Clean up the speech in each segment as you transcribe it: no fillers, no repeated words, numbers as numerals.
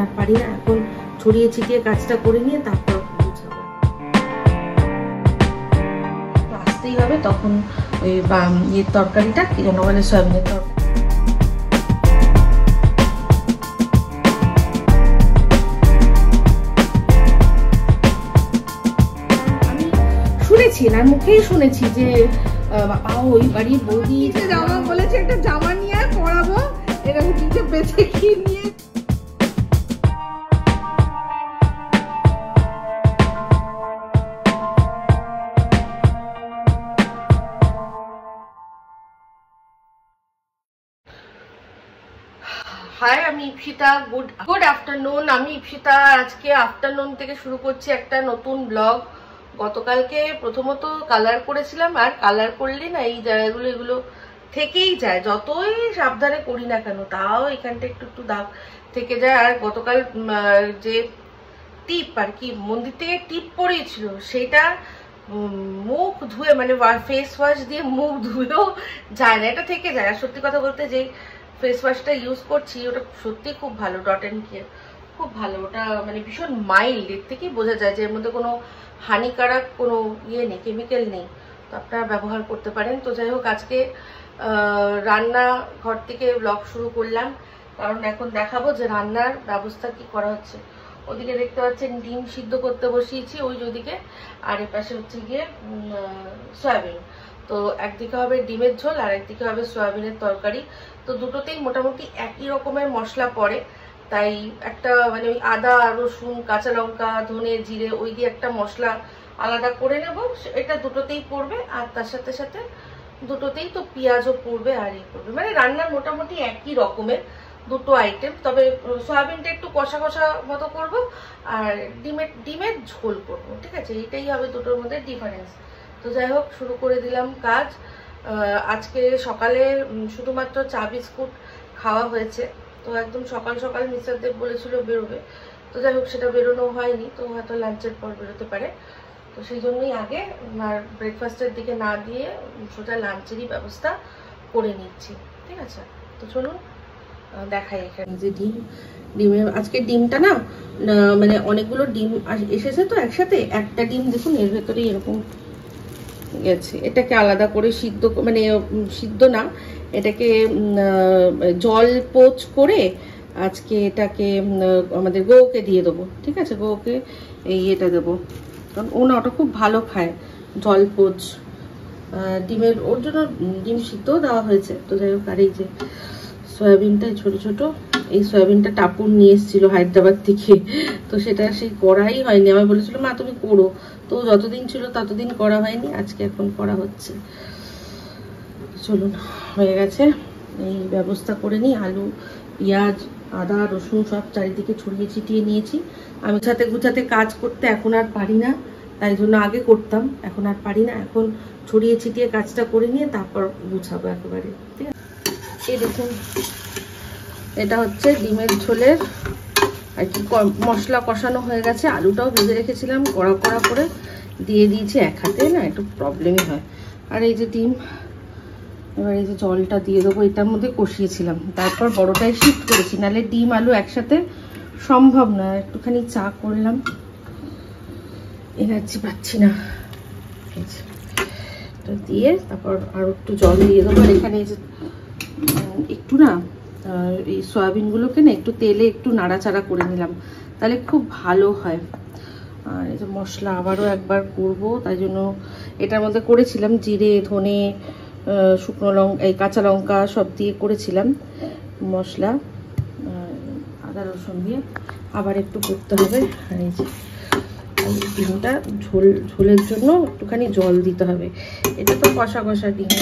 আর পারি না, এখন ছড়িয়ে ছিটিয়ে কাজটা করে নিয়ে তারপর গুছাবো। আসতেই হবে, তখন ওই ইয়ের তরকারিটা কি যেন বলে, সয়াবিনের তরকারি। শুনেছি না, মুখেই শুনেছি যে ওই বাড়ির বৌদি জামা বলেছে একটা জামা নিয়ে পরাবো, এরকম কিছু বেঁচে কি নিয়ে। হাই, আমি ইপসিতা। Good afternoon. আমি ইপসিতা। আজকে আফটারনুন থেকে শুরু করছি একটা নতুন ব্লগ। গতকালকে প্রথমত কালার করেছিলাম, আর কালার করলে না এই জায়গাগুলো এগুলো থেকেই যায়, যতই সাবধানে করি না কেন, তাও এখানটা একটু একটু দাগ থেকে যায়। আর গতকাল যে টিপ আর কি মন্দির থেকে টিপ পড়িয়েছিল, সেটা মুখ ধুয়ে মানে ফেস ওয়াশ দিয়ে মুখ ধুয়েও যায় না, এটা থেকে যায়। আর সত্যি কথা বলতে যে ফেস ওয়াশটা ইউজ করছি ওটা সত্যি খুব ভালো, ডট অ্যান্ড কেয়ার, খুব ভালো। ওটা মানে ভীষণ মাইল্ড, এর থেকেই বোঝা যায় যে এর মধ্যে কোনো হানিকারক কোনো ইয়ে নেই, কেমিক্যাল নেই, তো আপনারা ব্যবহার করতে পারেন। তো যাই হোক, আজকে রান্না ঘর থেকে ব্লগ শুরু করলাম, কারণ এখন দেখাবো যে রান্নার ব্যবস্থা কি করা হচ্ছে। ওদিকে দেখতে পাচ্ছেন ডিম সিদ্ধ করতে বসিয়েছি ওই ওদিকে, আর এর পাশে হচ্ছে গিয়ে সয়াবিন। তো একদিকে হবে ডিমের ঝোল আর একদিকে হবে সয়াবিনের তরকারি। তো দুটোতেই মোটামুটি একই রকমের মশলা পড়ে, তাই একটা মানে ওই আদা রসুন কাঁচা লঙ্কা ধনে জিরে ওই দিয়ে একটা মশলা আলাদা করে নেব, এটা দুটোতেই পড়বে। আর তার সাথে সাথে দুটোতেই তো পেঁয়াজও পড়বে আর এই পড়বে, মানে রান্নার মোটামুটি একই রকমের দুটো আইটেম। তবে সয়াবিনটা একটু কষা কষা মতো করব, আর ডিমের ঝোল করব, ঠিক আছে? এইটাই হবে দুটোর মধ্যে ডিফারেন্স। তো যাই হোক, শুরু করে দিলাম কাজ। আজকে সকালে শুধুমাত্র চা বিস্কুট খাওয়া হয়েছে, তো একদম সকাল সকাল মিস্টার দেব বলেছিল বেরোবে, তো যাই হোক সেটা বেরোনো হয়নি, তো হয়তো লাঞ্চের পর বেরোতে পারে। তো সেই জন্যই আগে আর ব্রেকফাস্টের দিকে না দিয়ে সোজা লাঞ্চেরই ব্যবস্থা করে নিচ্ছি, ঠিক আছে? তো চলুন দেখাই। এখানে যে ডিমের আজকে ডিমটা না মানে অনেকগুলো ডিম এসেছে তো একসাথে, একটা ডিম দেখুন এর ভেতরে এরকম গেছে। এটাকে আলাদা করে সিদ্ধ, মানে সিদ্ধ না, এটাকে জল পোচ করে আজকে এটাকে আমাদের গৌকে দিয়ে দেবো, ঠিক আছে? গৌকে এই এটা দেবো, কারণ ও না ওটা খুব ভালো খায় জল পোচ ডিমের, ওর জন্য ডিম সিদ্ধও দেওয়া হয়েছে। তো যাই হোক, আর এই যে সয়াবিনটা ছোট ছোট, এই সয়াবিনটা টাপুর নিয়ে এসেছিল হায়দ্রাবাদ থেকে, তো সেটা সেই করাই হয়নি। আমি বলেছিল মা তুমি করো, তো যতদিন ছিল ততদিন করা হয়নি, আজকে এখন করা হচ্ছে। চলুন, হয়ে গেছে, এই ব্যবস্থা করে নিই। আলু পেঁয়াজ আদা রসুন সব চারিদিকে ছড়িয়ে ছিটিয়ে নিয়েছি। আমি গুছাতে কাজ করতে এখন আর পারি না, তাই জন্য আগে করতাম, এখন আর পারি না, এখন ছড়িয়ে ছিটিয়ে কাজটা করে নিয়ে তারপর গুছাবো একেবারে, ঠিক আছে? এই দেখুন, এটা হচ্ছে ডিমের ঝোলের আর কি মশলা কষানো হয়ে গেছে। আলুটাও ভেজে রেখেছিলাম, কড়া কড়া করে দিয়ে দিয়েছি, এক হাতে না একটু প্রবলেমই হয়। আর এই যে ডিম, এবার এই যে জলটা দিয়ে দেবো, এটার মধ্যে কষিয়েছিলাম, তারপর বড়টাই শিফট করেছি, নাহলে ডিম আলু একসাথে সম্ভব না। একটুখানি চা করলাম, এনার্জি পাচ্ছি না, তো দিয়ে তারপর আর একটু জল দিয়ে দেবো। আর এখানে এই যে একটু না এই সয়াবিনগুলোকে না একটু তেলে একটু নাড়াচাড়া করে নিলাম, তাহলে খুব ভালো হয়। আর এই যে মশলা আবারও একবার করব, তাই জন্য এটার মধ্যে করেছিলাম জিরে ধনে শুকনো লঙ্কা এই কাঁচা লঙ্কা সব দিয়ে করেছিলাম মশলা, আদা রসুন দিয়ে আবার একটু করতে হবে। আর এই যে ডিমটা ঝোলের জন্য একটুখানি জল দিতে হবে, এটা তো কষা কষা ডিম,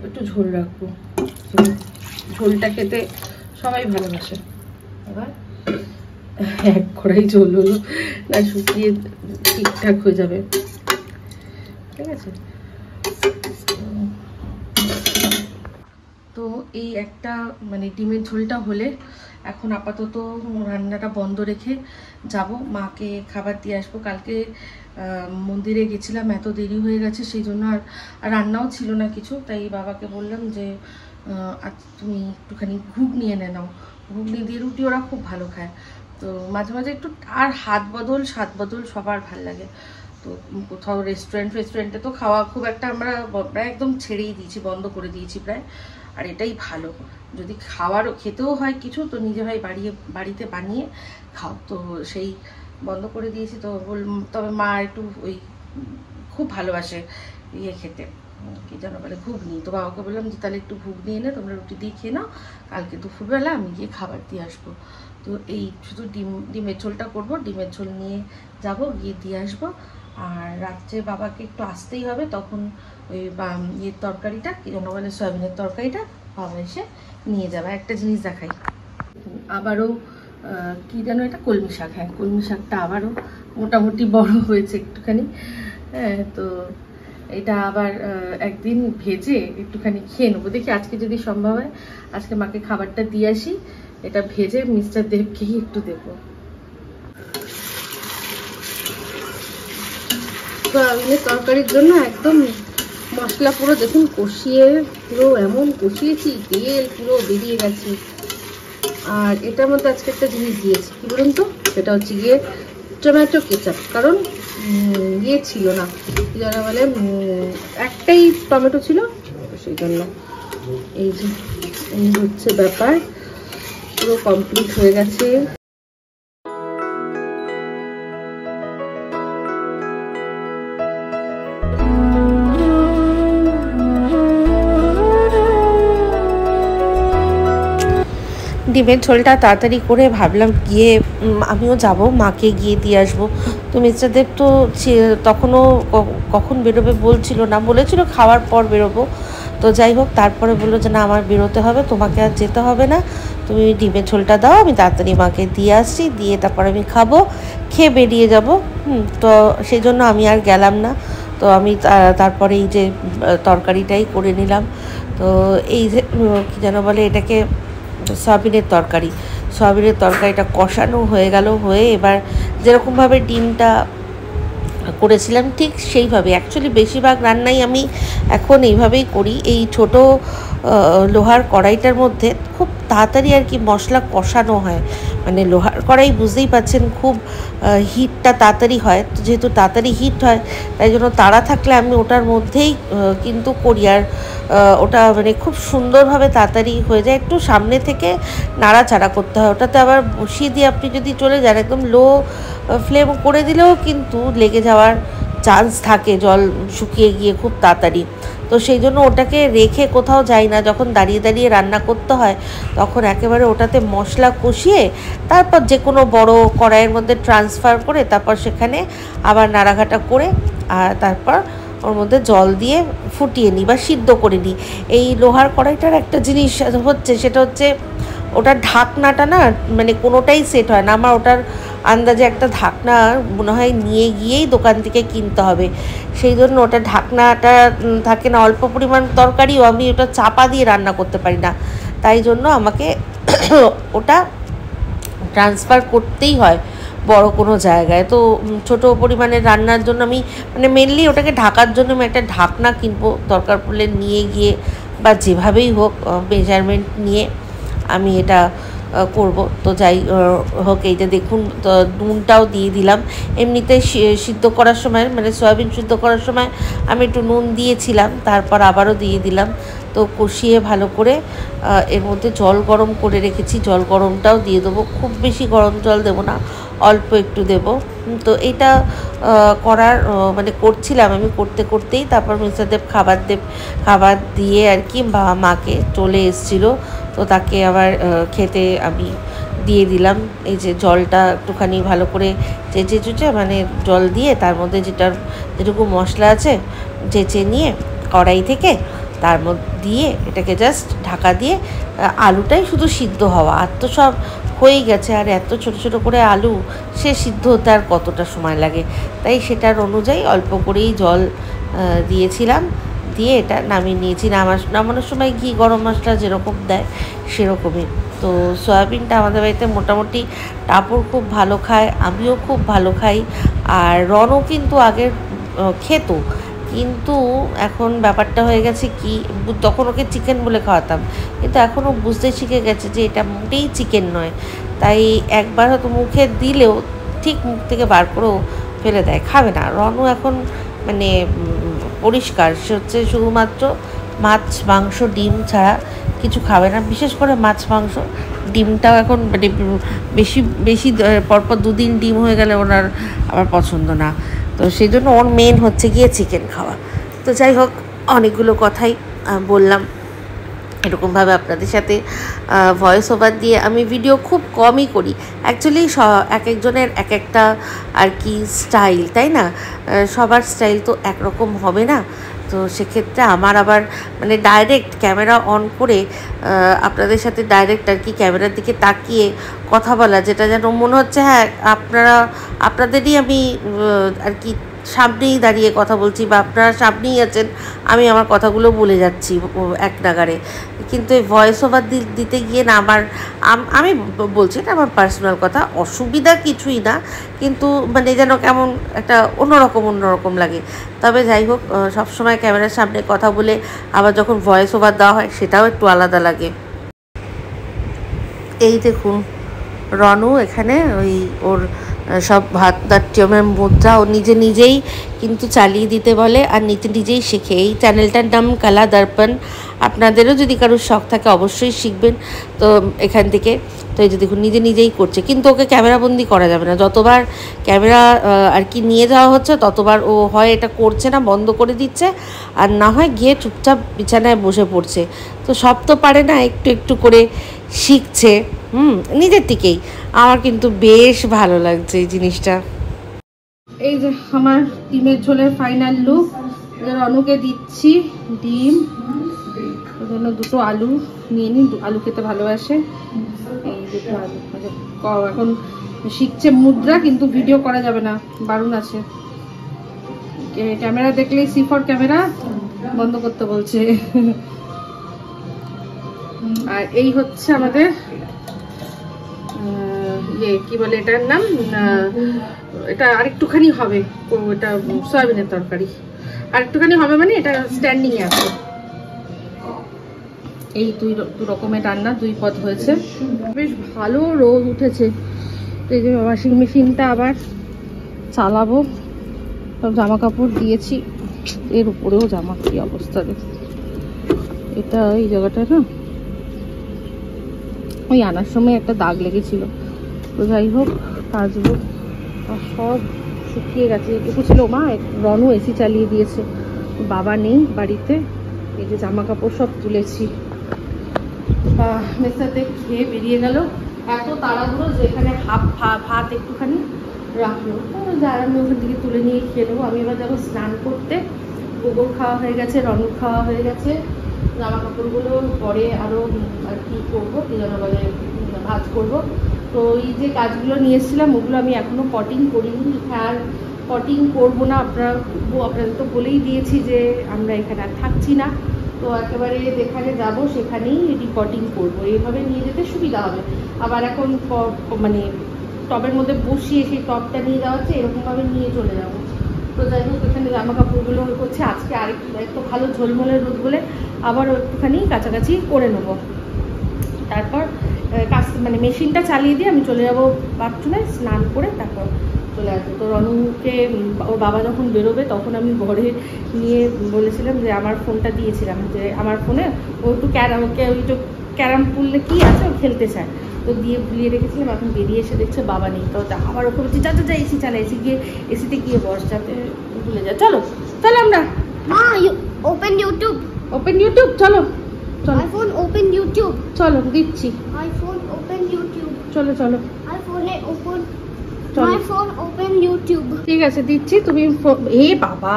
একটু ঝোল রাখবো, ঝোলটা খেতে সবাই ভালোবাসে। এবার এক কড়াই ঝোল হলো না, শুকিয়ে ঠিকঠাক হয়ে যাবে, ঠিক আছে? তো এই একটা মানে ডিমের ঝোলটা হলে এখন আপাতত রান্নাটা বন্ধ রেখে যাব, মাকে খাবার দিয়ে আসবো। কালকে মন্দিরে গেছিলাম, এত দেরি হয়ে গেছে, সেই জন্য আর রান্নাও ছিল না কিছু। তাই বাবাকে বললাম যে আজ তুমি একটুখানি ঘুগনি এনে নাও, ঘুগনি দিয়ে রুটি ওরা খুব ভালো খায়। তো মাঝে মাঝে একটু আর হাত বদল স্বাদ বদল সবার ভাল লাগে। তো কোথাও রেস্টুরেন্টে তো খাওয়া খুব একটা আমরা প্রায় একদম ছেড়েই দিয়েছি, বন্ধ করে দিয়েছি প্রায়। আর এটাই ভালো, যদি খেতেও হয় কিছু তো নিজে ভাই বাড়িতে বানিয়ে খাও। তো সেই বন্ধ করে দিয়েছি। তো তবে মা একটু ওই খুব ভালোবাসে খেতে, কি যেন বলে, ঘুগনি। তো বাবাকে বললাম যে তাহলে একটু ঘুগনি এনে তোমরা রুটি দিয়ে খেয়ে নাও, কালকে দুপুরবেলা আমি গিয়ে খাবার দিয়ে আসবো। তো এই শুধু ডিমের ঝোলটা করবো, ডিমের ঝোল নিয়ে যাব, গিয়ে দিয়ে আসবো। আর রাত্রে বাবাকে একটু আসতেই হবে, তখন ওই ইয়ের তরকারিটা, কি যেন বলে, সয়াবিনের তরকারিটা বাবা এসে নিয়ে যাবে। একটা জিনিস দেখাই, আবারও কি যেন এটা, কলমি শাক। হ্যাঁ, কলমি শাকটা আবারও মোটামুটি বড় হয়েছে একটুখানি। হ্যাঁ, তো এটা আবার একদিন ভেজে একটুখানি খেয়ে নেবো, দেখি আজকে যদি সম্ভব হয় আজকে মাকে খাবারটা দিয়ে আসি, এটা ভেজে মিস্টার দেবকেই একটু দেবো। সয়াবিনের তরকারির জন্য একদম মশলা পুরো দেখুন কষিয়ে, পুরো এমন কষিয়েছি তেল পুরো বেরিয়ে গেছে। আর এটার মধ্যে আজকে একটা জিনিস দিয়েছি, কি বলুন তো, সেটা হচ্ছে গিয়ে টমেটো কেচাপ। কারণ ইয়ে ছিল না, কি যেন বলে, একটাই টমেটো ছিল, তো সেই জন্য। এই যে এই হচ্ছে ব্যাপার, পুরো কমপ্লিট হয়ে গেছে। ডিমের ঝোলটা তাড়াতাড়ি করে ভাবলাম গিয়ে আমিও যাব, মাকে গিয়ে দিয়ে আসবো। তো মিস্টার দেব তো তখনও কখন বেরোবে বলছিল না, বলেছিল খাওয়ার পর বেরোবো। তো যাই হোক, তারপরে বললো যে না আমার বেরোতে হবে, তোমাকে আর যেতে হবে না, তুমি ডিমের ঝোলটা দাও, আমি তাড়াতাড়ি মাকে দিয়ে আসছি, দিয়ে তারপর আমি খাবো, খেয়ে বেরিয়ে যাব। তো সেই জন্য আমি আর গেলাম না। তো আমি তারপরে এই যে তরকারিটাই করে নিলাম। তো এই যে কী যেন বলে এটাকে, সয়াবিনের তরকারিটা কষানো হয়ে গেল, হয়ে এবার যেরকমভাবে ডিমটা করেছিলাম ঠিক সেইভাবে, অ্যাকচুয়ালি বেশিরভাগ রান্নাই আমি এখন এইভাবেই করি। এই ছোট লোহার কড়াইটার মধ্যে খুব তাড়াতাড়ি আর কি মশলা কষানো হয়, মানে লোহার কড়াই বুঝতেই পাচ্ছেন খুব হিটটা তাড়াতাড়ি হয়। তো যেহেতু তাড়াতাড়ি হিট হয়, তাই জন্য তাড়া থাকলে আমি ওটার মধ্যেই কিন্তু করি। আর ওটা মানে খুব সুন্দরভাবে তাড়াতাড়ি হয়ে যায়, একটু সামনে থেকে নাড়াচাড়া করতে হয়। ওটাতে আবার বসিয়ে দিয়ে আপনি যদি চলে যান, একদম লো ফ্লেম করে দিলেও কিন্তু লেগে যাওয়ার চান্স থাকে, জল শুকিয়ে গিয়ে খুব তাড়াতাড়ি। তো সেই জন্য ওটাকে রেখে কোথাও যাই না, যখন দাঁড়িয়ে দাঁড়িয়ে রান্না করতে হয় তখন একেবারে ওটাতে মশলা কষিয়ে তারপর যে কোনো বড় কড়াইয়ের মধ্যে ট্রান্সফার করে তারপর সেখানে আবার নাড়াঘাটা করে আর তারপর ওর মধ্যে জল দিয়ে ফুটিয়ে নিই বা সিদ্ধ করে নিই। এই লোহার কড়াইটার একটা জিনিস হচ্ছে, সেটা হচ্ছে ওটার ঢাকনাটা না, মানে কোনোটাই সেট হয় না আমার। ওটার আন্দাজে একটা ঢাকনা মনে হয় নিয়ে গিয়েই দোকান থেকে কিনতে হবে, সেই জন্য ওটা ঢাকনাটা থাকে না। অল্প পরিমাণ তরকারিও আমি ওটা চাপা দিয়ে রান্না করতে পারি না, তাই জন্য আমাকে ওটা ট্রান্সফার করতেই হয় বড় কোনো জায়গায়। তো ছোট পরিমাণের রান্নার জন্য আমি মানে মেনলি ওটাকে ঢাকার জন্য আমি একটা ঢাকনা কিনবো, দরকার পড়লে নিয়ে গিয়ে বা যেভাবেই হোক মেজারমেন্ট নিয়ে আমি এটা করব। তো যাই হোক, এই যে দেখুন নুনটাও দিয়ে দিলাম। এমনিতে সিদ্ধ করার সময়, মানে সয়াবিন সিদ্ধ করার সময় আমি একটু নুন দিয়েছিলাম, তারপর আবারও দিয়ে দিলাম। তো কষিয়ে ভালো করে এর মধ্যে জল গরম করে রেখেছি, জল গরমটাও দিয়ে দেবো। খুব বেশি গরম জল দেবো না, অল্প একটু দেব। তো এটা করার মানে করছিলাম আমি, করতে করতেই তারপর মিস্টার দেব খাবার দিয়ে আর কি মাকে চলে এসেছিলো। তো তাকে আবার খেতে আমি দিয়ে দিলাম। এই যে জলটা একটুখানি ভালো করে চেঁচে মানে জল দিয়ে তার মধ্যে যেটুকু মশলা আছে চেঁচে নিয়ে কড়াই থেকে তার মধ্যে দিয়ে এটাকে জাস্ট ঢাকা দিয়ে, আলুটাই শুধু সিদ্ধ হওয়া, আর তো সব হয়েই গেছে। আর এত ছোট ছোট করে আলু, সে সিদ্ধ হতে আর কতটা সময় লাগে, তাই সেটার অনুযায়ী অল্প করেই জল দিয়েছিলাম, দিয়ে এটা নামিয়ে নিয়েছি। নামানোর সময় ঘি গরম মশলা যেরকম দেয় সেরকমই। তো তো সয়াবিনটা আমাদের বাড়িতে মোটামুটি টাপুর খুব ভালো খায়, আমিও খুব ভালো খাই, আর রনও কিন্তু আগে খেত, কিন্তু এখন ব্যাপারটা হয়ে গেছে কি, তখন ওকে চিকেন বলে খাওয়াতাম, কিন্তু এখনও বুঝতে শিখে গেছে যে এটা মোটেই চিকেন নয়। তাই একবার হয়তো মুখে দিলেও ঠিক মুখ থেকে বার করেও ফেলে দেয়, খাবে না। রনু এখন মানে পরিষ্কার, সে হচ্ছে শুধুমাত্র মাছ মাংস ডিম ছাড়া কিছু খাবে না, বিশেষ করে মাছ মাংস। ডিমটাও এখন মানে বেশি বেশি পরপর 2 দিন ডিম হয়ে গেলে ওনার আবার পছন্দ না, তো সেই জন্য ওর মেন হচ্ছে গিয়ে চিকেন খাওয়া। তো যাই হোক, অনেকগুলো কথাই বললাম, এরকমভাবে আপনাদের সাথে ভয়েস ওভার দিয়ে আমি ভিডিও খুব কমই করি। অ্যাকচুয়ালি এক একজনের এক একটা আর কি স্টাইল, তাই না? সবার স্টাইল তো একরকম হবে না, তো সেক্ষেত্রে আমার আবার মানে ডাইরেক্ট ক্যামেরা অন করে আপনাদের সাথে ডাইরেক্ট আর কি ক্যামেরার দিকে তাকিয়ে কথা বলা, যেটা যেন মনে হচ্ছে হ্যাঁ আপনাদেরই আমি আর কি সামনেই দাঁড়িয়ে কথা বলছি, বা আপনারা সামনেই আছেন, আমি আমার কথাগুলো বলে যাচ্ছি এক নাগারে। কিন্তু এই ভয়েস ওভার দিতে গিয়ে না আমি বলছি এটা আমার পার্সোনাল কথা, অসুবিধা কিছুই না, কিন্তু মানে যেন কেমন একটা অন্যরকম লাগে। তবে যাই হোক, সবসময় ক্যামেরার সামনে কথা বলে আবার যখন ভয়েস ওভার দেওয়া হয় সেটাও একটু আলাদা লাগে। এই দেখুন রনু এখানে ওই ওর সব ভারতনাট্যমের মুদ্রা ও নিজেই কিন্তু চালিয়ে দিতে বলে, আর নিজেই শেখে। এই চ্যানেলটার নাম কলা দর্পণ, আপনাদেরও যদি কারোর শখ থাকে অবশ্যই শিখবেন তো এখান থেকে। তো এই যে দেখুন নিজেই করছে, কিন্তু ওকে ক্যামেরাবন্দি করা যাবে না। যতবার ক্যামেরা আর কি নিয়ে যাওয়া হচ্ছে ততবার ও হয় এটা করছে না, বন্ধ করে দিচ্ছে, আর না হয় গিয়ে চুপচাপ বিছানায় বসে পড়ছে। তো সব তো পারে না, একটু করে শিখছে নিজের থেকেই। আমার কিন্তু বেশ ভালো লাগছে এই জিনিসটা। এই যে আমার ডিমের ঝোলের ফাইনাল লুক, রনুকে দিচ্ছি ডিম, ওই জন্য 2টো আলু নিয়ে নিই, আলু খেতে ভালোবাসে। এই 2টো আলু এখন শিখছে মুদ্রা, কিন্তু ভিডিও করা যাবে না, বারণ আছে। ক্যামেরা দেখলেই সি ফর ক্যামেরা বন্ধ করতে বলছে। আর এই হচ্ছে আমাদের কি বলে এটার নাম, এটা আরেকটুখানি হবে, এটা সয়াবিনের তরকারি আরেকটুখানি হবে, মানে এটা স্ট্যান্ডিং এ আছে। এই দু রকমের রান্না, 2 পদ হয়েছে, বেশ ভালো রোদ উঠেছে। এই যে ওয়াশিং মেশিনটা আবার চালাবো, সব জামা কাপড় দিয়েছি, এর উপরেও জামা, কি অবস্থা দেখুন। এটা এই জায়গাটা না ওই আনার সময় একটা দাগ লেগেছিল, তো যাই হোক কাচবো। আর সব শুকিয়ে গেছে, এটুকু ছিল মা, রনু এসি চালিয়ে দিয়েছে, বাবা নেই বাড়িতে। এই যে জামা কাপড় সব তুলেছি, মেসাতে খেয়ে বেরিয়ে গেল, এত তাড়াহুড়ো যেখানে ভাত একটুখানি রাখলো, যার আমি ওখান থেকে তুলে নিয়ে খেয়ে নেবো। আমি এবার যাবো স্নান করতে, গোবর খাওয়া হয়ে গেছে, রনু খাওয়া হয়ে গেছে, জামা কাপড়গুলো পরে আরও আর কি করবো, কি যেন বলে ভাজ করবো। তো এই যে কাজগুলো নিয়ে এসেছিলাম ওগুলো আমি এখনও কটিং করিনি, আর কটিং করবো না। আপনাদের তো বলেই দিয়েছি যে আমরা এখানে আর থাকছি না, তো একেবারে যেখানে যাব সেখানেই এটি কটিং করবো, এইভাবে নিয়ে যেতে সুবিধা হবে। আবার এখন মানে টবের মধ্যে বসিয়ে সেই টবটা নিয়ে যাওয়া হচ্ছে, এরকমভাবে নিয়ে চলে যাবো। তো যাই হোক এখানে জামা কাপড়গুলো করছে, আজকে আরেকটু ভালো ঝোলমোলের রোদ বলে আবার একটুখানি কাছাকাছি করে নেবো। তারপর মানে মেশিনটা চালিয়ে দিয়ে আমি চলে যাবো বাথরুমে, স্নান করে তারপর চলে আসবো। তো রনুকে ওর বাবা যখন বেরোবে তখন আমি ঘরে নিয়ে বলেছিলাম যে আমার ফোনটা দিয়েছিলাম, যে আমার ফোনে ও একটু ক্যারাম পুললে কি আছে ও খেলতে চায়, তো দিয়ে ভুলিয়ে রেখেছিলাম। এখন বেরিয়ে এসে দেখছে বাবা নেই, তো আবার ওকে বলছি যা এসি চালা, এসিতে গিয়ে বস, যাতে ভুলে যায়। চলো আমরা Open YouTube. চলো iPhone open YouTube. চলো দিচ্ছি, iPhone open YouTube. চলো iPhone open. চলো। My phone open YouTube. ঠিক আছে দিচ্ছি, তুমি বাবা।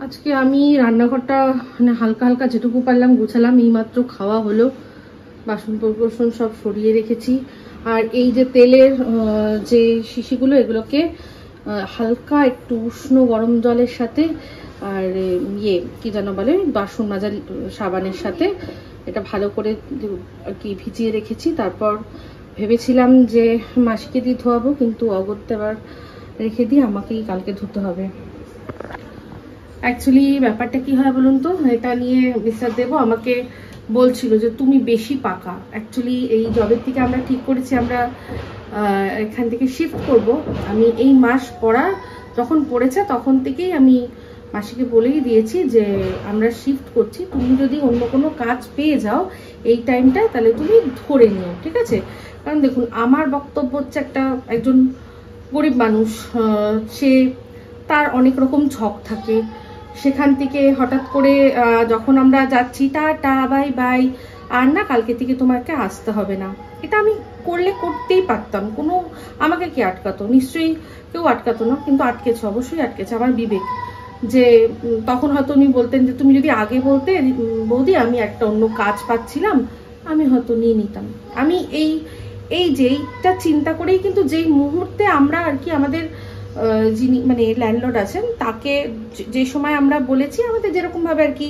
আজকে আমি রান্নাঘরটা মানে হালকা যেটুকু পারলাম গুছালাম, এইমাত্র খাওয়া হলো, বাসন সব সরিয়ে রেখেছি। আর এই যে তেলের যে শিশিগুলো, এগুলোকে হালকা একটু উষ্ণ গরম জলের সাথে আর কি যেন বলে বাসন মাজার সাবানের সাথে এটা ভালো করে আর কি ভিজিয়ে রেখেছি। তারপর ভেবেছিলাম যে মাসিকে দিয়ে ধোয়াবো, কিন্তু অগত্যা আবার রেখে দিয়ে আমাকেই কালকে ধুতে হবে। অ্যাকচুয়ালি ব্যাপারটা কি হয় বলুন তো, এটা নিয়ে মিস্টার দেব আমাকে বলছিল যে তুমি বেশি পাকা। অ্যাকচুয়ালি এই জবের থেকে আমরা ঠিক করেছি আমরা এখান থেকে শিফট করব। আমি এই মাস যখন পড়েছে তখন থেকেই আমি মাসিকে বলেই দিয়েছি যে আমরা শিফট করছি, তুমি যদি অন্য কোনো কাজ পেয়ে যাও এই টাইমটা তাহলে তুমি ধরে নিও, ঠিক আছে? কারণ দেখুন আমার বক্তব্য হচ্ছে একজন গরিব মানুষ, সে তার অনেক রকম ঝক থাকে। সেখান থেকে হঠাৎ করে যখন আমরা যাচ্ছি টাটা বাই বাই, আর না কালকে থেকে তোমাকে আসতে হবে না, এটা আমি করতেই পারতাম, আমাকে কে আটকাতো? নিশ্চয়ই কেউ আটকাতো না, কিন্তু আটকেছে, অবশ্যই আটকেছে আমার বিবেক। যে তখন হয়তো উনি বলতেন যে তুমি যদি আগে বলতে বৌদি আমি একটা অন্য কাজ পাচ্ছিলাম, আমি হয়তো নিয়ে নিতাম। আমি এইটা চিন্তা করেই কিন্তু যেই মুহূর্তে আমরা আর কি আমাদের যিনি মানে ল্যান্ডলর্ড আছেন তাকে যে সময় আমরা বলেছি, আমাদের যেরকম ভাবে আর কি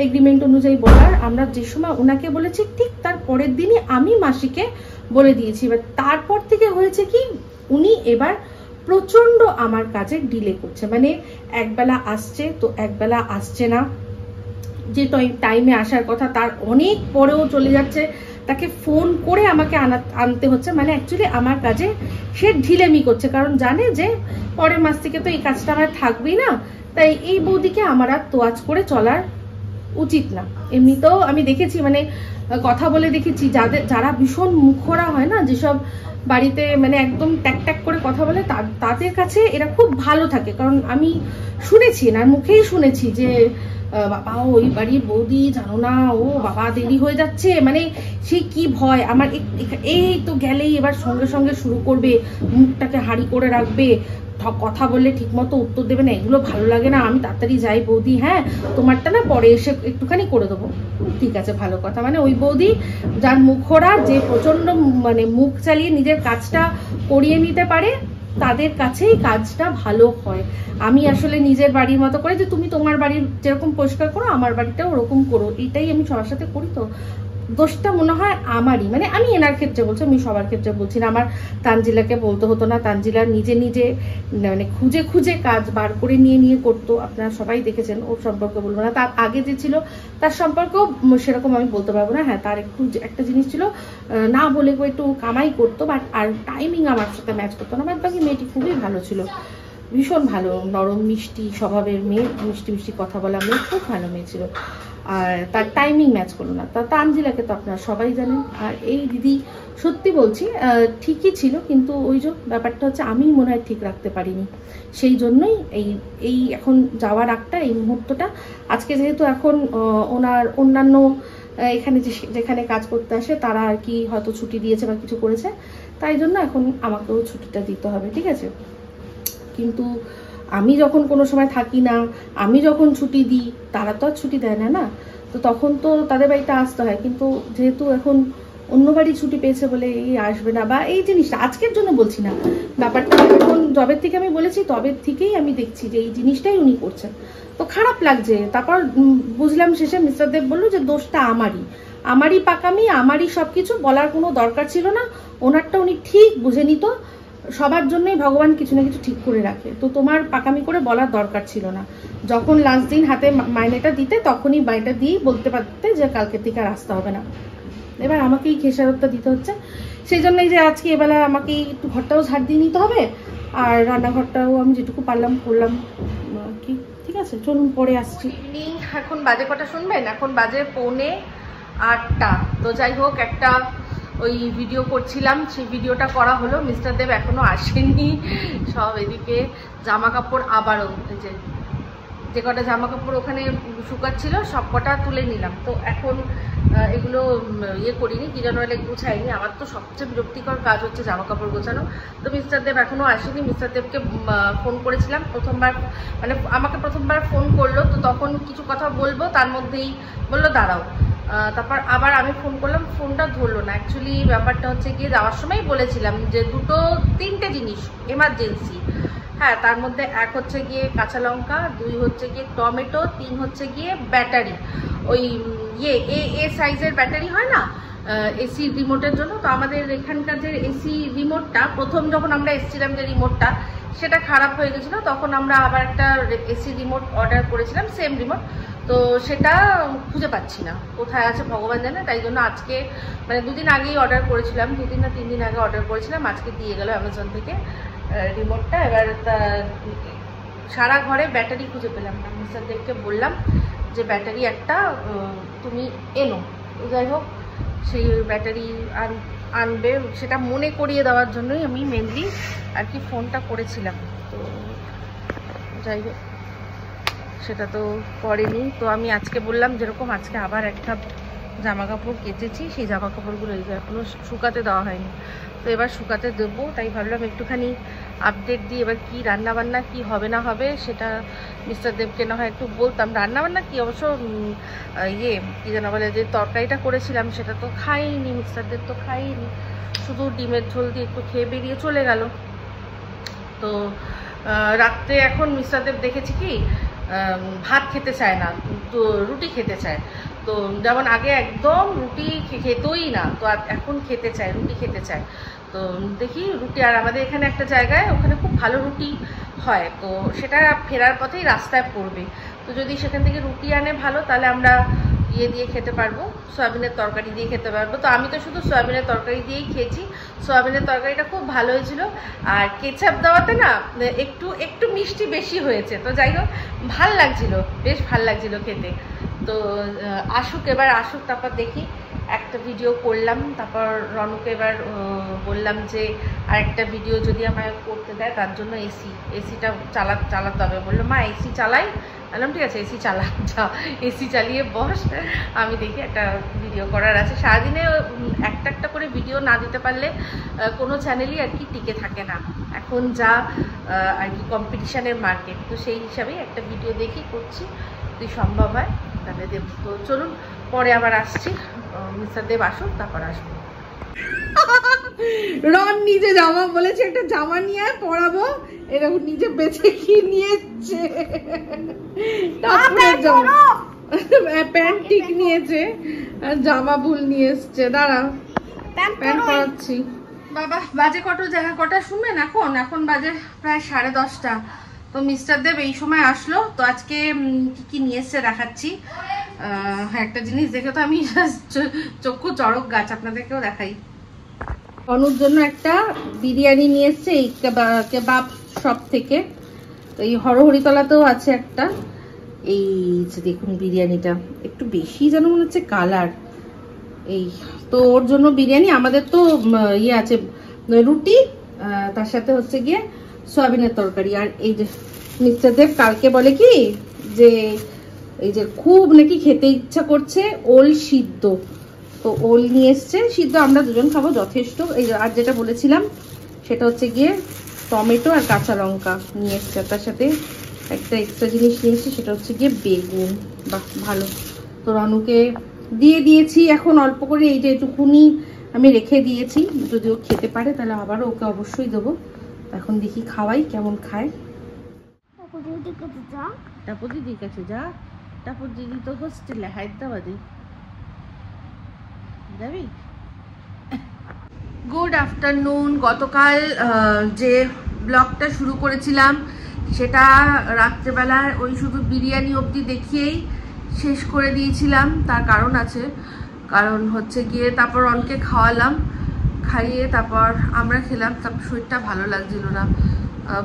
এগ্রিমেন্ট অনুযায়ী বলার, আমরা যে সময় ওনাকে বলেছি ঠিক তার পরের দিনই আমি মাসিকে বলে দিয়েছি। এবার তারপর থেকে হয়েছে কি, উনি এবার প্রচন্ড আমার কাজে ডিলে করছে, মানে একবেলা আসছে তো একবেলা আসছে না, যে টাইমে আসার কথা তার অনেক পরেও চলে যাচ্ছে, তাকে ফোন করে আমাকে আনতে হচ্ছে। মানে অ্যাকচুয়ালি আমার কাজে সে ঢিলেমি করছে, কারণ জানে যে পরের মাস থেকে তো এই কাজটা আমার থাকবেই না, তাই এই বৌদিকে আমার আর তোয়াজ করে চলার উচিত না। এমনিতেও আমি দেখেছি, মানে কথা বলে দেখেছি যারা ভীষণ মুখরা হয় না, যেসব বাড়িতে মানে একদম ট্যাক ট্যাক করে কথা বলে, তাদের কাছে এরা খুব ভালো থাকে। কারণ আমি শুনেছি, এনার মুখেই শুনেছি যে বাবা ওই বাড়ির বৌদি জানো না, ও বাবা দেরি হয়ে যাচ্ছে, মানে সে কি ভয় আমার, এই তো গেলেই এবার সঙ্গে সঙ্গে শুরু করবে, মুখটাকে হাঁড়ি করে রাখবে, কথা বললে ঠিক মতো উত্তর দেবে না, এগুলো ভালো লাগে না, আমি তাড়াতাড়ি যাই বৌদি, হ্যাঁ তোমারটা না পরে এসে একটুখানি করে দেবো। ঠিক আছে, ভালো কথা। মানে ওই বৌদি যার মুখরা, যে প্রচন্ড মানে মুখ চালিয়ে নিজের কাজটা করিয়ে নিতে পারে, তাদের কাছেই কাজটা ভালো হয়। আমি আসলে নিজের বাড়ির মতো করে যে তুমি তোমার বাড়ির যেরকম পরিষ্কার করো আমার বাড়িটাও ওরকম করো, এটাই আমি সবার সাথে করি, তো দোষটা মনে হয় আমারই। মানে আমি এনার ক্ষেত্রে বলছি, আমি সবার ক্ষেত্রে বলছি না। আমার তানজিলাকে বলতে হতো না, তানজিলা নিজে নিজে মানে খুঁজে খুঁজে কাজ বার করে নিয়ে করতো, আপনারা সবাই দেখেছেন। ওর সম্পর্কে বলবো না, তার আগে যে ছিল তার সম্পর্কেও সেরকম আমি বলতে পারবো না। হ্যাঁ, তার একটা জিনিস ছিল, না বলে একটু কামাই করতো, বাট আর টাইমিং আমার সাথে ম্যাচ করতো না। বাট বাকি মেয়েটি খুবই ভালো ছিল, ভীষণ ভালো, নরম মিষ্টি স্বভাবের মেয়ে, মিষ্টি মিষ্টি কথা বলা মেয়ে, খুব ভালো মেয়ে ছিল। আর তার টাইমিং ম্যাচ করলো না। তানজিলাকে তো আপনারা সবাই জানেন। আর এই দিদি সত্যি বলছি ঠিকই ছিল, কিন্তু ওই যে ব্যাপারটা হচ্ছে আমি মনে হয় ঠিক রাখতে পারিনি, সেই জন্যই এই এখন যাওয়ার একটা এই মুহূর্তটা আজকে, যেহেতু এখন ওনার অন্যান্য এখানে যেখানে কাজ করতে আসে তারা আর কি হয়তো ছুটি দিয়েছে বা কিছু করেছে, তাই জন্য এখন আমাকেও ছুটিটা দিতে হবে, ঠিক আছে? কিন্তু আমি যখন কোনো সময় থাকি না, আমি যখন ছুটি দিই, তারা তো আর ছুটি দেয় না, না? তো তখন তো তাদের বাড়িতে আসতে হয়। কিন্তু যেহেতু এখন অন্য বাড়ি ছুটি পেয়েছে বলে এই আসবে না, বা এই জিনিসটা আজকের জন্য বলছি না, ব্যাপারটা এখন জবের থেকে আমি বলেছি, তবের থেকেই আমি দেখছি যে এই জিনিসটাই উনি করছেন, তো খারাপ লাগছে। তারপর বুঝলাম শেষে মিস্টার দেব বললো যে দোষটা আমারই পাকামি, আমারই সবকিছু, বলার কোনো দরকার ছিল না। ওনারটা উনি ঠিক বুঝে নিত, সবার জন্যই ভগবান কিছু না কিছু ঠিক করে রাখে, তো তোমার পাকামি করে বলার দরকার ছিল না। যখন লাস্ট দিন হাতে মাইনেটা দিতে, তখনই মাইনেটা দিয়েই বলতে পারতে যে কালকে থেকে আর আসতে হবে না। এবার আমাকেই খেসারতটা দিতে হচ্ছে, সেই জন্যই যে আজকে এবেলা আমাকে একটু ঘরটাও ঝাড় দিয়ে নিতে হবে, আর রান্নাঘরটাও আমি যেটুকু পারলাম করলাম কি। ঠিক আছে, চলুন পরে আসছি। এখন বাজে কটা শুনবেন? এখন বাজে 7:45। তো যাই হোক, একটা ওই ভিডিও করছিলাম, সেই ভিডিওটা করা হলো। মিস্টার দেব এখনো আসেননি, সব এদিকে জামা কাপড় আবারও যে কটা জামা কাপড় ওখানে শুকাচ্ছিল সব কটা তুলে নিলাম। তো এখন এগুলো করিনি, কি যেন এলে গুছাইনি। আমার তো সবচেয়ে বিরক্তিকর কাজ হচ্ছে জামা কাপড় গোছানো। তো মিস্টার দেব এখনো আসেনি। মিস্টার দেবকে ফোন করেছিলাম প্রথমবার, মানে আমাকে প্রথমবার ফোন করলো, তো তখন কিছু কথা বলবো, তার মধ্যেই বললো দাঁড়াও। তারপর আবার আমি ফোন করলাম, ফোনটা ধরলো না। অ্যাকচুয়ালি ব্যাপারটা হচ্ছে গিয়ে যাওয়ার সময় বলেছিলাম যে 3টে জিনিস এমার্জেন্সি। হ্যাঁ, তার মধ্যে 1 হচ্ছে গিয়ে কাঁচা লঙ্কা, 2 হচ্ছে গিয়ে টমেটো, 3 হচ্ছে গিয়ে ব্যাটারি, ওই এ সাইজের ব্যাটারি হয় না এসি রিমোটের জন্য। তো আমাদের এখানকার যে এসি রিমোটটা প্রথম যখন আমরা এসেছিলাম যে রিমোটটা সেটা খারাপ হয়ে গেছিলো, তখন আমরা আবার একটা এসি রিমোট অর্ডার করেছিলাম, সেম রিমোট। তো সেটা খুঁজে পাচ্ছি না, কোথায় আছে ভগবান জানে। তাই জন্য আজকে মানে 2 দিন আগেই অর্ডার করেছিলাম, 2 দিন না 3 দিন আগে অর্ডার করেছিলাম, আজকে দিয়ে গেল অ্যামাজন থেকে রিমোটটা। এবার সারা ঘরে ব্যাটারি খুঁজে পেলাম না। মিস্টার দেবকে বললাম যে ব্যাটারি একটা তুমি এনো। যাই হোক সেই ব্যাটারি আনবে, সেটা মনে করিয়ে দেওয়ার জন্যই আমি মেনলি আর কি ফোনটা করেছিলাম। তো যাই হোক সেটা তো করেনি। তো আমি আজকে বললাম যেরকম আজকে আবার একটা জামা কাপড় কেচেছি, সেই জামা কাপড়গুলো এই যে এখনও শুকাতে দেওয়া হয়নি, তো এবার শুকাতে দেবো। তাই ভাবলাম একটুখানি আপডেট দিই, এবার কি রান্নাবান্না কি হবে না হবে সেটা মিস্টার দেবকে না হয় একটু বলতাম। রান্নাবান্না কি অবশ্য কি যেন বলে, যে তরকারিটা করেছিলাম সেটা তো খাইনি, মিস্টার দেব তো খাইনি, শুধু ডিমের ঝোল দিয়ে একটু খেয়ে বেরিয়ে চলে গেল। তো রাত্রে এখন মিস্টার দেব দেখেছি কি ভাত খেতে চায় না, তো রুটি খেতে চায়। তো যেমন আগে একদম রুটি খেতোই না, তো এখন খেতে চায়, রুটি খেতে চায়। তো দেখি রুটি, আর আমাদের এখানে একটা জায়গায় ওখানে খুব ভালো রুটি হয়, তো সেটা ফেরার পথেই রাস্তায় পড়বে। তো যদি সেখান থেকে রুটি আনে ভালো, তাহলে আমরা দিয়ে খেতে পারবো, সয়াবিনের তরকারি দিয়ে খেতে পারবো। তো আমি তো শুধু সয়াবিনের তরকারি দিয়েই খেয়েছি, সয়াবিনের তরকারিটা খুব ভালো হয়েছিল। আর কেচাপ দেওয়াতে না একটু মিষ্টি বেশি হয়েছে। তো যাই হোক ভাল লাগছিল, বেশ ভাল লাগছিল খেতে। তো এবার আসুক, তারপর দেখি একটা ভিডিও করলাম। তারপর রনুকে এবার বললাম যে আরেকটা ভিডিও যদি আমায় করতে দেয়, তার জন্য এসিটা চালাতে হবে। বললো মা এসি চালাই, বললাম ঠিক আছে এসি চালা, যা এসি চালিয়ে বস, আমি দেখি একটা ভিডিও করার আছে। সারাদিনে একটা করে ভিডিও না দিতে পারলে কোনো চ্যানেলই আর কি টিকে থাকে না, এখন যা আর কি কম্পিটিশানের মার্কেট। তো সেই হিসাবেই একটা ভিডিও দেখি করছি, যদি সম্ভব হয় তাহলে দেব। তো চলুন পরে আবার আসছি, মিস্টার দেব আসুন তারপর আসবো। রন নিজে জামা বলেছে, একটা জামা নিয়ে পরাবো, এরকম নিজে বেছে কি নিয়েছে, প্যান্ট ঠিক নিয়েছে, জামা ভুল নিয়ে এসছে। দাঁড়া প্যান্ট পরাচ্ছি। বাবা বাজে কটা শুনবেন, এখন বাজে প্রায় 10:30। তো মিস্টার দেব এই সময় আসলো। তো আজকে কি নিয়ে এসছে দেখাচ্ছি। একটা জিনিস দেখে তো আমি চক্ষু চড়ক গাছ, আপনাদেরকেও দেখাই। অনুর জন্য একটা বিরিয়ানি নিয়ে এসছে এই কেবাব শপ থেকে। তো এই হরহরিতলাতেও আছে একটা। এই দেখুন বিরিয়ানিটা একটু বেশি যেন মনে হচ্ছে কালার। এই তো ওর জন্য বিরিয়ানি, আমাদের তো আছে রুটি, তার সাথে হচ্ছে গিয়ে সয়াবিনের তরকারি। আর এই যে মিস্টার দেব কালকে বলে কি যে এই যে খুব নাকি খেতে ইচ্ছা করছে ওল সিদ্ধ, তো ওল নিয়ে এসছে সিদ্ধ, আমরা দুজন খাবো যথেষ্ট। এই আর যেটা বলেছিলাম সেটা হচ্ছে গিয়ে টমেটো আর কাঁচা লঙ্কা নিয়ে এসছে, তার সাথে একটা এক্সট্রা জিনিস নিয়ে এসছে সেটা হচ্ছে গিয়ে বেগুন। বাহ ভালো। তো রনুকে দিয়ে দিয়েছি, এখন অল্প করে এই যে এটুকুনি আমি রেখে দিয়েছি, যদি ও খেতে পারে তাহলে আবারও ওকে অবশ্যই দেবো। এখন দেখি খাওয়াই কেমন খায়। তারপর দিদির কাছে যা, তারপর দিদি তো হোস্টেলে হায়দ্রাবাদে যাবি। Good afternoon. গতকাল যে ব্লগটা শুরু করেছিলাম সেটা রাত্রেবেলায় ওই শুধু বিরিয়ানি অবধি দেখিয়েই শেষ করে দিয়েছিলাম। তার কারণ আছে, কারণ হচ্ছে গিয়ে তারপর অনকে খাওয়ালাম, খাইয়ে তারপর আমরা খেলাম, তারপর শরীরটা ভালো লাগছিল না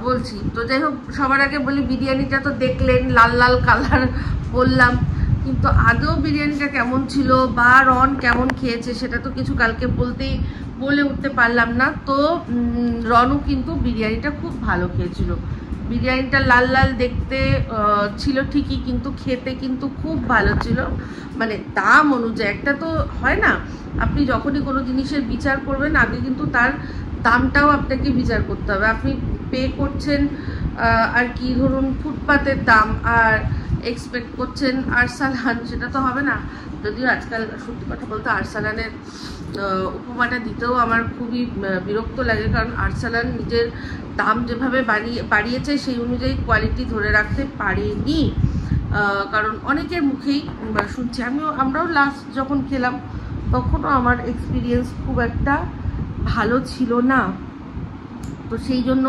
বলছি। তো যাই হোক সবার আগে বলি বিরিয়ানিটা তো দেখলেন লাল লাল কালার বললাম, কিন্তু আদৌ বিরিয়ানিটা কেমন ছিল বা রন কেমন খেয়েছে সেটা তো কিছু কালকে বলে উঠতে পারলাম না। তো রনও কিন্তু বিরিয়ানিটা খুব ভালো খেয়েছিল। বিরিয়ানিটা লাল লাল দেখতে ছিল ঠিকই, কিন্তু খেতে কিন্তু খুব ভালো ছিল। মানে দাম অনুযায়ী একটা তো হয় না, আপনি যখনই কোনো জিনিসের বিচার করবেন আগে কিন্তু তার দামটাও আপনাকে বিচার করতে হবে। আপনি পে করছেন আর কি ধরুন ফুটপাতের দাম, আর এক্সপেক্ট করছেন আরসালান, সেটা তো হবে না। যদিও আজকাল সত্যি কথা বলতে আরসালানের উপমাটা দিতেও আমার খুবই বিরক্ত লাগে, কারণ আরসালান নিজের দাম যেভাবে বাড়িয়েছে সেই অনুযায়ী কোয়ালিটি ধরে রাখতে পারেনি। কারণ অনেকের মুখেই শুনছি, আমরাও লাস্ট যখন খেলাম তখনও আমার এক্সপিরিয়েন্স খুব একটা ভালো ছিল না। তো সেই জন্য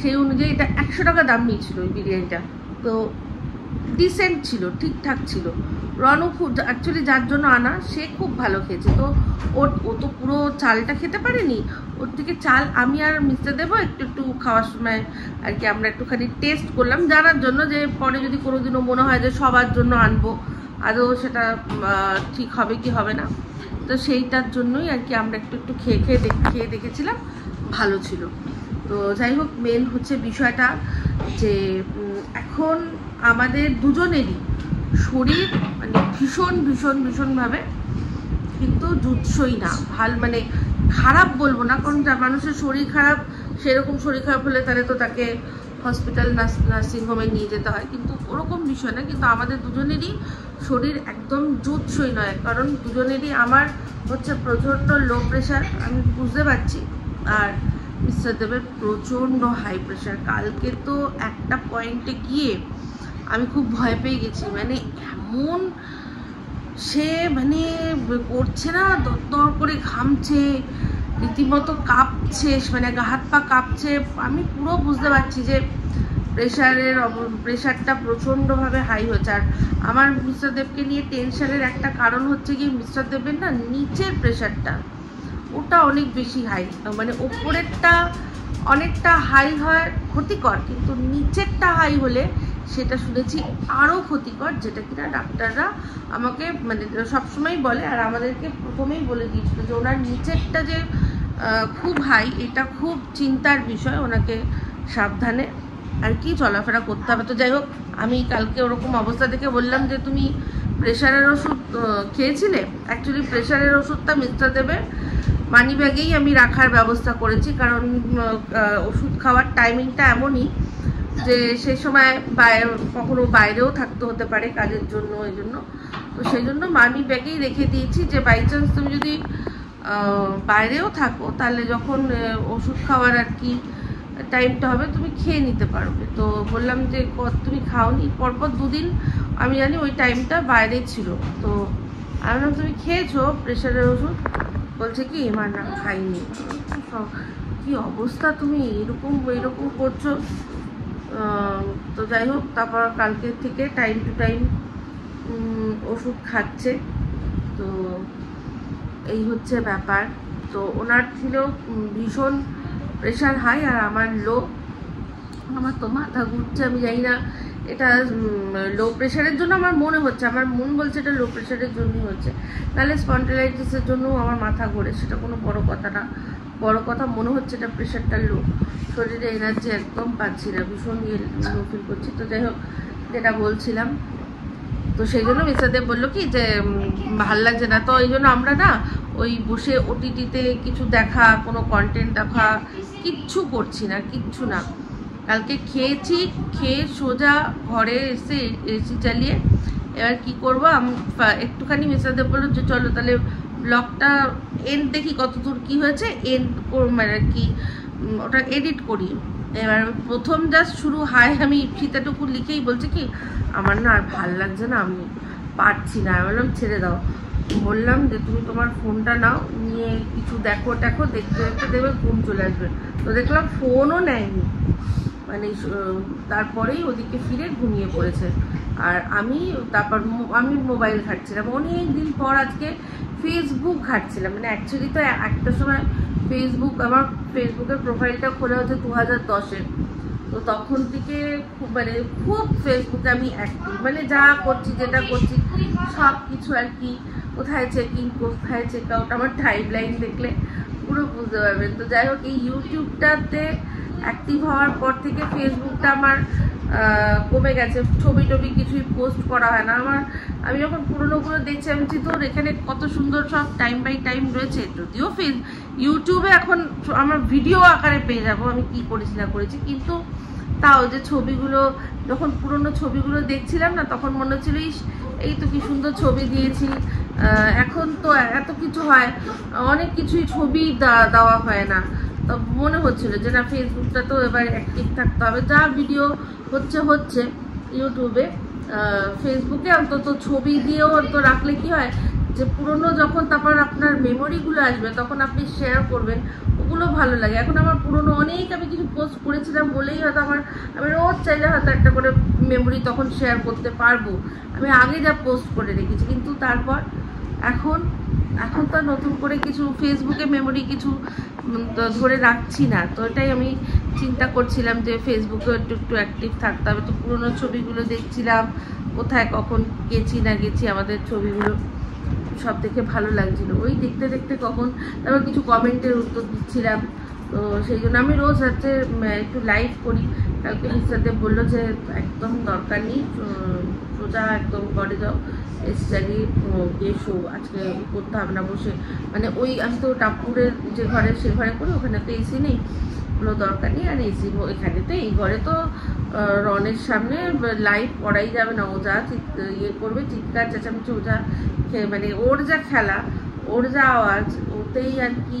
সেই অনুযায়ী এটা 100 টাকা দাম নিয়েছিল ওই বিরিয়ানিটা, তো ডিসেন্ট ছিল, ঠিকঠাক ছিল। রনু খুব অ্যাকচুয়ালি যার জন্য আনা সে খুব ভালো খেয়েছে, তো ও তো পুরো চালটা খেতে পারেনি, ওর থেকে চাল আমি আর মিস্টার দেবো একটু একটু খাওয়ার সময় আর কি আমরা একটুখানি টেস্ট করলাম, জানার জন্য যে পরে যদি কোনোদিনও মনে হয় যে সবার জন্য আনবো আদৌ সেটা ঠিক হবে কি হবে না, তো সেইটার জন্যই আর কি আমরা একটু একটু খেয়ে দেখেছিলাম, ভালো ছিল। তো যাই হোক, মেন হচ্ছে বিষয়টা যে এখন আমাদের দুজনেরই শরীর মানে ভীষণভাবে কিন্তু জুৎসই না, মানে খারাপ বলবো না, কারণ যার মানুষের শরীর খারাপ সেরকম শরীর খারাপ হলে তাকে হসপিটাল নার্সিংহোমে নিয়ে যেতে হয়, কিন্তু ওরকম বিষয় না। কিন্তু আমাদের দুজনেরই শরীর একদম জুৎসই নয়, কারণ দুজনেরই আমার হচ্ছে প্রচণ্ড লো প্রেশার, আমি বুঝতে পারছি, আর মিস্টার দেবের প্রচণ্ড হাই প্রেশার। কালকে তো একটা পয়েন্টে গিয়ে আমি খুব ভয় পেয়ে গেছি, মানে এমন সে মানে করছে না, দর করে ঘামছে, রীতিমতো কাঁপছে, মানে হাত পা কাঁপছে। আমি পুরো বুঝতে পারছি যে প্রেশারটা প্রচণ্ডভাবে হাই হচ্ছে। আর আমার মিস্টার দেবকে নিয়ে টেনশনের একটা কারণ হচ্ছে কি, মিস্টার দেবের না নিচের প্রেশারটা ওটা অনেক বেশি হাই, মানে ওপরেরটা অনেকটা হাই হয় ক্ষতিকর, কিন্তু নিচেরটা হাই হলে সেটা শুনেছি আরও ক্ষতিকর, যেটা কিনা ডাক্তাররা আমাকে মানে সবসময় বলে, আর আমাদেরকে প্রথমেই বলে দিয়েছিল যে ওনার নিচেরটা যে খুব হাই, এটা খুব চিন্তার বিষয়, ওনাকে সাবধানে আর কি চলাফেরা করতে হবে। তো যাই হোক, আমি কালকে ওরকম অবস্থা দেখে বললাম যে তুমি প্রেশারের ওষুধ খেয়েছিলে। অ্যাকচুয়ালি প্রেশারের ওষুধটা মিস্টার দেবের মানি ব্যাগেই আমি রাখার ব্যবস্থা করেছি, কারণ ওষুধ খাওয়ার টাইমিংটা এমনই যে সেই সময় কখনো বাইরেও থাকতে হতে পারে কাজের জন্য, এই জন্য তো সেই জন্য মানি ব্যাগেই রেখে দিয়েছি যে বাই চান্স তুমি যদি বাইরেও থাকো তাহলে যখন ওষুধ খাওয়ার আর কি টাইমটা হবে তুমি খেয়ে নিতে পারবে। তো বললাম যে তুমি খাওনি, পরপর 2 দিন আমি জানি ওই টাইমটা বাইরে ছিল, তো আমি বললাম তুমি খেয়েছো প্রেশারের ওষুধ? বলছে কি মা না খাইনি। কি অবস্থা, তুমি এরকম করছো। তো যাই হোক, তারপর কালকে থেকে টাইম টু টাইম ওষুধ খাচ্ছে, তো এই হচ্ছে ব্যাপার। তো ওনার ছিল ভীষণ প্রেশার হাই আর আমার লো। আমার তো মাথা ঘুরছে, আমি জানি না এটা লো প্রেশারের জন্য আমার মনে হচ্ছে, আমার মন বলছে এটা লো প্রেশারের জন্যই হচ্ছে, নাহলে স্পন্ডিলাইটিসের জন্য আমার মাথা ঘোরে, সেটা কোনো বড় কথা না। বড় কথা মনে হচ্ছে এটা প্রেশারটা লো, শরীরে এনার্জি একদম পাচ্ছি না, ভীষণ লো ফিল করছি। তো যাই হোক, যেটা বলছিলাম, তো সেই জন্য মিস্টার দেব বললো কি যে ভাল লাগছে না, তো এই জন্য আমরা না ওই বসে ওটিটিতে কিছু দেখা, কোনো কন্টেন্ট দেখা কিচ্ছু করছি না, কিচ্ছু না। কালকে খেয়েছি, খেয়ে সোজা ঘরে এসে এসি চালিয়ে এবার কি করবো, আমি একটুখানি মিস্টার দেব বললো যে চলো তাহলে ব্লগটা এন্ড দেখি কতদূর কি হয়েছে, এন্ড মানে আর কি ওটা এডিট করি। এবার প্রথম জাস্ট শুরু হাই আমি ফিতাটুকু লিখেই বলছে কি আমার না আর ভাল লাগছে না, আমি পারছি না। আমি বললাম ছেড়ে দাও, বললাম যে তুমি তোমার ফোনটা নাও, নিয়ে কিছু দেখতে দেখতে দেবে ঘুম চলে আসবে। তো দেখলাম ফোনও নেয়নি, মানে তারপরেই ওদিকে ফিরে ঘুমিয়ে পড়েছে। আর তারপর আমি মোবাইল ঘাঁটছিলাম, অনেক দিন পর আজকে ফেসবুক ঘাঁটছিলাম। মানে অ্যাকচুয়ালি তো একটা সময় আমার ফেসবুকের প্রোফাইলটা খোলা হচ্ছে 2010-এর, তো তখন থেকে খুব ফেসবুকে আমি অ্যাক্টিভ, মানে যা করছি যেটা করছি সব কিছু আর কি, কোথায় চেকিং কোথায় চেক আউট, আমার টাইম লাইন দেখলে পুরো বুঝতে পারবেন। তো যাই হোক, এই ইউটিউবটাতে অ্যাক্টিভ হওয়ার পর থেকে ফেসবুকটা আমার কমে গেছে, ছবি টবি কিছুই পোস্ট করা হয় না আমার। আমি যখন পুরোনোগুলো দেখছি আমি তোর এখানে কত সুন্দর সব টাইম বাই টাইম রয়েছে, যদিও ইউটিউবে এখন আমার ভিডিও আকারে পেয়ে যাবো আমি কি করেছি না করেছি, কিন্তু তাও যে ছবিগুলো যখন পুরোনো ছবিগুলো দেখছিলাম না তখন মনে হচ্ছিল এই তো কি সুন্দর ছবি দিয়েছি। এখন তো এত কিছু হয়, অনেক কিছুই ছবি দেওয়া হয় না, তো মনে হচ্ছিল যে না ফেসবুকটা তো এবার অ্যাক্টিভ থাকতে হবে, যা ভিডিও হচ্ছে ইউটিউবে ফেসবুকে অন্তত ছবি দিয়েও তো রাখলে কি হয় যে পুরনো যখন তারপর আপনার মেমোরিগুলো আসবে তখন আপনি শেয়ার করবেন, ওগুলো ভালো লাগে। এখন আমার পুরনো অনেক আমি কিছু পোস্ট করেছিলাম বলেই হয়তো আমি রোজ চাইলে হয়তো একটা করে মেমোরি তখন শেয়ার করতে পারবো, আমি আগে যা পোস্ট করে রেখেছি। কিন্তু তারপর এখন তো নতুন করে কিছু ফেসবুকে মেমোরি কিছু ধরে রাখছি না। তো এটাই আমি চিন্তা করছিলাম যে ফেসবুকে একটু অ্যাক্টিভ থাকতে হবে। তো পুরোনো ছবিগুলো দেখছিলাম, কোথায় কখন গেছি না গেছি, আমাদের ছবিগুলো সব দেখে ভালো লাগছিল। ওই দেখতে দেখতে কখন তারপর কিছু কমেন্টের উত্তর দিচ্ছিলাম। তো সেই জন্য আমি রোজ হচ্ছে একটু লাইভ করি। কালকে মিস্টারদেব বললো যে একদম দরকার নেই, সোজা একদম ঘরে যাও, এসে চালিয়ে গিয়ে শো, আজকে করতে হবে না বসে। মানে ওই আমি তো টাপুরের যে ঘরে সে ঘরে করি, ওখানে তো এসি নেই, কোনো দরকার নেই। আর এসি এখানে তো এই ঘরে তো রনের সামনে লাইভ করাই যাবে না, ও যা ইয়ে করবে, চিৎকার চেঁচামেচি, ও যা মানে ওর যা খেলা, ওর যা আওয়াজ, ওতেই আর কি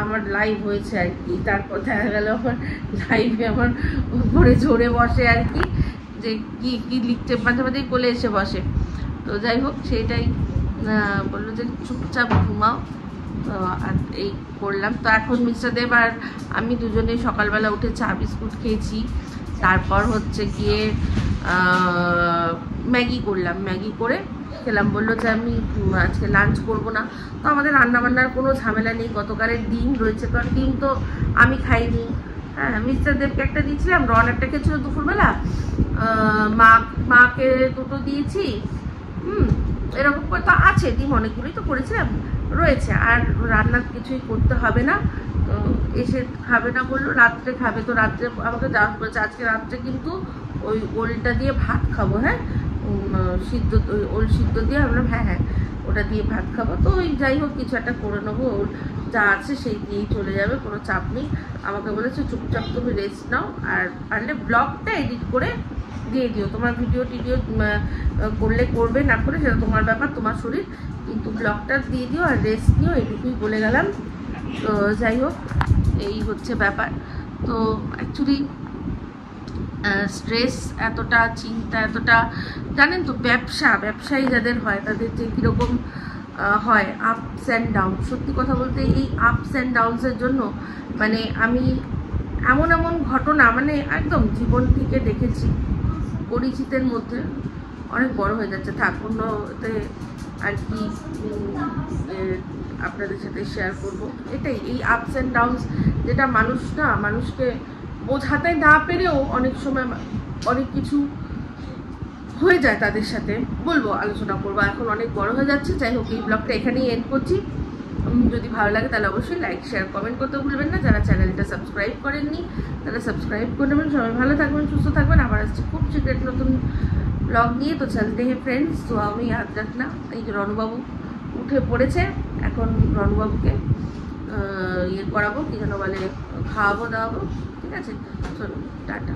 আমার লাইভ হয়েছে আর কি। তারপর দেখা গেল আমার লাইভে আমার উপরে ঝরে বসে আর কি, যে কি কি লিখতে মাঝে মাঝে কোলে এসে বসে। তো যাই হোক, সেইটাই বললো যে চুপচাপ ঘুমাও। আর এই করলাম। তো এখন মিস্টার দেব আর আমি দুজনে সকালবেলা উঠে চা বিস্কুট খেয়েছি। তারপর হচ্ছে গিয়ে ম্যাগি করলাম, ম্যাগি করে খেলাম। বললো যে আমি আজকে লাঞ্চ করবো না। তো আমাদের রান্নাবান্নার কোনো ঝামেলা নেই। গতকালের ডিম রয়েছে, কারণ ডিম তো আমি খাইনি। হ্যাঁ, মিস্টার দেবকে একটা দিয়েছিলাম, রন একটা খেয়েছিল দুপুরবেলা, মাকে দুটো দিয়েছি। এরকম করে তো আছে, ডিম অনেকগুলোই তো করেছিলাম, রয়েছে। আর রান্নার কিছুই করতে হবে না। তো এসে খাবে না বললো, রাত্রে খাবে। তো রাত্রে আমাকে যাওয়া বলছে আজকে রাত্রে কিন্তু ওই ওলটা দিয়ে ভাত খাবো। হ্যাঁ, সিদ্ধ ওল সিদ্ধ দিয়ে আমরা, হ্যাঁ ওটা দিয়ে ভাত খাবো। তো ওই যাই হোক কিছু একটা করে নেবো, ওর যা আছে সেই দিয়েই চলে যাবে, কোনো চাপ নেই। আমাকে বলেছে চুপচাপ তুমি রেস্ট নাও, আর পারলে ব্লগটা এডিট করে দিয়ে দিও। তোমার ভিডিও টিডিও করলে করবে, না করে সেটা তোমার ব্যাপার, তোমার শরীর, কিন্তু ব্লগটা দিয়ে দিও আর রেস্ট নিও, এটুকুই বলে গেলাম। তো যাই হোক, এই হচ্ছে ব্যাপার। তো অ্যাকচুয়ালি স্ট্রেস এতটা, চিন্তা এতটা, জানেন তো ব্যবসায়ী যাদের হয় তাদের যে কীরকম হয়, আপস অ্যান্ড ডাউন। সত্যি কথা বলতে এই আপস অ্যান্ড ডাউনসের জন্য মানে আমি এমন ঘটনা মানে একদম জীবন থেকে দেখেছি, পরিচিতের মধ্যে অনেক বড় হয়ে যাচ্ছে। থাক, অন্যতে আর কি আপনাদের সাথে শেয়ার করব। এটাই এই আপস অ্যান্ড ডাউনস, যেটা মানুষকে বোঝাতে না পেরেও অনেক সময় অনেক কিছু হয়ে যায় তাদের সাথে। বলবো, আলোচনা করবো, এখন অনেক বড় হয়ে যাচ্ছে। যাই হোক, এই ব্লগটা এখানেই এন্ড করছি। যদি ভালো লাগে তাহলে অবশ্যই লাইক শেয়ার কমেন্ট করতে ভুলবেন না। যারা চ্যানেলটা সাবস্ক্রাইব করেননি তারা সাবস্ক্রাইব করে নেবেন। সবাই ভালো থাকবেন, সুস্থ থাকবেন। আবার আসছে খুব সিক্রেট নতুন ব্লগ নিয়ে। তো চলতে হে ফ্রেন্ডস, তো আমি ইয়াদ রাখনা। এই যে রনুবাবু উঠে পড়েছে, এখন রনুবাবুকে ইয়ে করাবো, কি যেন বলে, খাওয়াবো দাওয়াবো। ঠিক আছে, চলো টাটা।